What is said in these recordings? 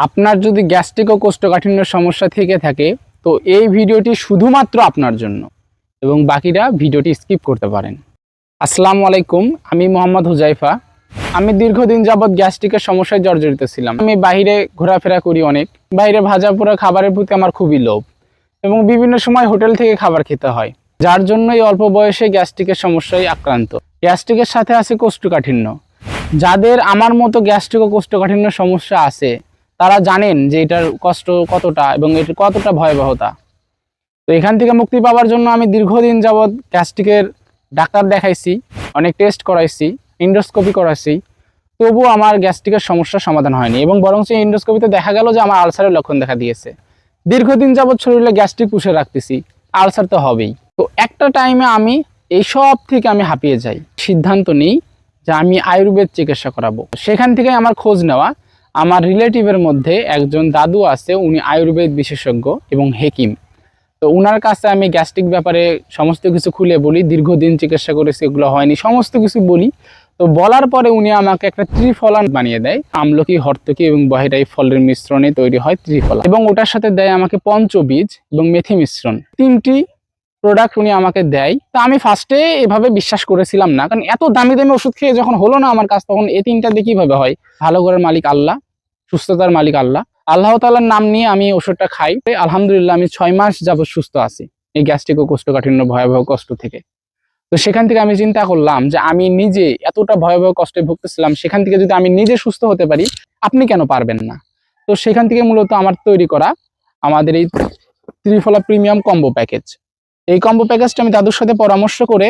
আপনার যদি গ্যাস্ট্রিক ও কোষ্ঠকাঠিন্যের সমস্যা থেকে থাকে তো এই ভিডিওটি শুধুমাত্র আপনার জন্য এবং বাকিরা ভিডিওটি স্কিপ করতে পারেন। আসসালামু আলাইকুম, আমি মোহাম্মদ হুজাইফা। আমি দীর্ঘদিন যাবৎ গ্যাস্ট্রিকের সমস্যায় জর্জরিত ছিলাম। আমি বাইরে ঘোরাফেরা করি অনেক, বাইরে ভাজা পোড়া খাবারের প্রতি আমার খুবই লোভ এবং বিভিন্ন সময় হোটেল থেকে খাবার খেতে হয়, যার জন্য এই অল্প বয়সে গ্যাস্ট্রিকের সমস্যায় আক্রান্ত। গ্যাস্ট্রিকের সাথে আছে কোষ্ঠকাঠিন্য। যাদের আমার মতো গ্যাস্ট্রিক ও কোষ্ঠকাঠিন্য সমস্যা আছে তারা জানেন যে এটার কষ্ট কতটা এবং এটার কতটা ভয়াবহতা। তো এখান থেকে মুক্তি পাওয়ার জন্য আমি দীর্ঘদিন যাবৎ গ্যাস্ট্রিকের ডাক্তার দেখাইছি, অনেক টেস্ট করাইছি, এন্ডোস্কোপি করাইছি, তবুও আমার গ্যাস্ট্রিকের সমস্যার সমাধান হয়নি এবং বরং সেই এন্ডোস্কোপিতে দেখা গেল যে আমার আলসারের লক্ষণ দেখা দিয়েছে। দীর্ঘদিন যাবৎ শরীরে গ্যাস্ট্রিক পুষে রাখতেছি, আলসার তো হবেই। তো একটা টাইমে আমি এইসব থেকে আমি হাঁপিয়ে যাই, সিদ্ধান্ত নিই যে আমি আয়ুর্বেদ চিকিৎসা করাবো। সেখান থেকে আমার খোঁজ নেওয়া, আমার রিলেটিভের মধ্যে একজন দাদু আছে, উনি আয়ুর্বেদ বিশেষজ্ঞ এবং হেকিম। তো উনার কাছে আমি গ্যাস্ট্রিক ব্যাপারে সমস্ত কিছু খুলে বলি, দীর্ঘদিন চিকিৎসা করেছি, এগুলো হয়নি, সমস্ত কিছু বলি। তো বলার পরে উনি আমাকে একটা ত্রিফলা বানিয়ে দেয়। আমলকি, হর্তকি এবং বহেরাই ফলের মিশ্রণে তৈরি হয় ত্রিফলা, এবং ওটার সাথে দেয় আমাকে পঞ্চবীজ এবং মেথি মিশ্রণ। তিনটি প্রোডাক্ট উনি আমাকে দেয়। তো আমি ফার্স্টে এভাবে বিশ্বাস করেছিলাম না, কারণ এত দামি দামি ওষুধ খেয়ে যখন হলো না আমার কাজ, তখন এই তিনটা দিয়ে কিভাবে হয়। ভালো করার মালিক আল্লাহ, সুস্থতার মালিক আল্লাহ, আল্লাহ তাআলার নাম নিয়ে আমি ওষুধটা খাই। আলহামদুলিল্লাহ আমি 6 মাস যাবত সুস্থ আছি এই গ্যাস্ট্রিক ও কোষ্ঠকাঠিন্য ভয়াবহ কষ্ট থেকে। তো সেখান থেকে আমি চিন্তা করলাম যে আমি নিজে এতটা ভয়াবহ কষ্টে ভুগতেছিলাম, সেখান থেকে যদি আমি নিজে সুস্থ হতে পারি, আপনি কেন পারবেন না। তো সেখান থেকে মূলত আমার তৈরি করা আমাদের এই ত্রিফলা প্রিমিয়াম কম্বো প্যাকেজ। এই কম্বো প্যাকেজটা আমি দাদুর সাথে পরামর্শ করে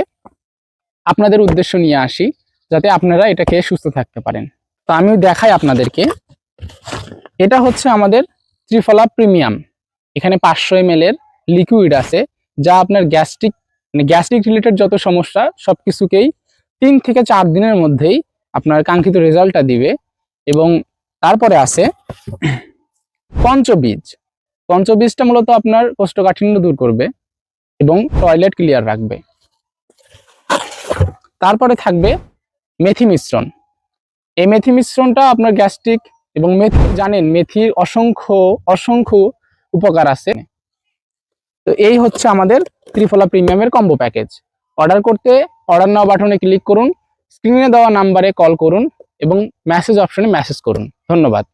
আপনাদের উদ্দেশ্য নিয়ে আসি, যাতে আপনারা এটা খেয়ে সুস্থ থাকতে পারেন। তো আমি দেখাই আপনাদেরকে। এটা হচ্ছে আমাদের ত্রিফলা প্রিমিয়াম। এখানে 500 ml এর লিকুইড আছে, যা আপনার গ্যাস্ট্রিক রিলেটেড যত সমস্যা সবকিছুকেই 3 থেকে 4 দিনের মধ্যেই আপনার কাঙ্ক্ষিত রেজাল্টটা দিবে। এবং তারপরে আছে পঞ্চবীজ। পঞ্চবীজটা মূলত আপনার কোষ্ঠকাঠিন্য দূর করবে এবং টয়লেট ক্লিয়ার রাখবে। তারপরে থাকবে মেথি মিশ্রণ। এই মেথি মিশ্রণটা আপনার গ্যাস্ট্রিক এবং মেথি, জানেন মেথির অসংখ্য অসংখ্য উপকার আছে। তো এই হচ্ছে আমাদের ত্রিফলা প্রিমিয়ামের কম্বো প্যাকেজ। অর্ডার করতে অর্ডার নাও বাটনে ক্লিক করুন, স্ক্রিনে দেওয়া নাম্বারে কল করুন এবং মেসেজ অপশনে মেসেজ করুন। ধন্যবাদ।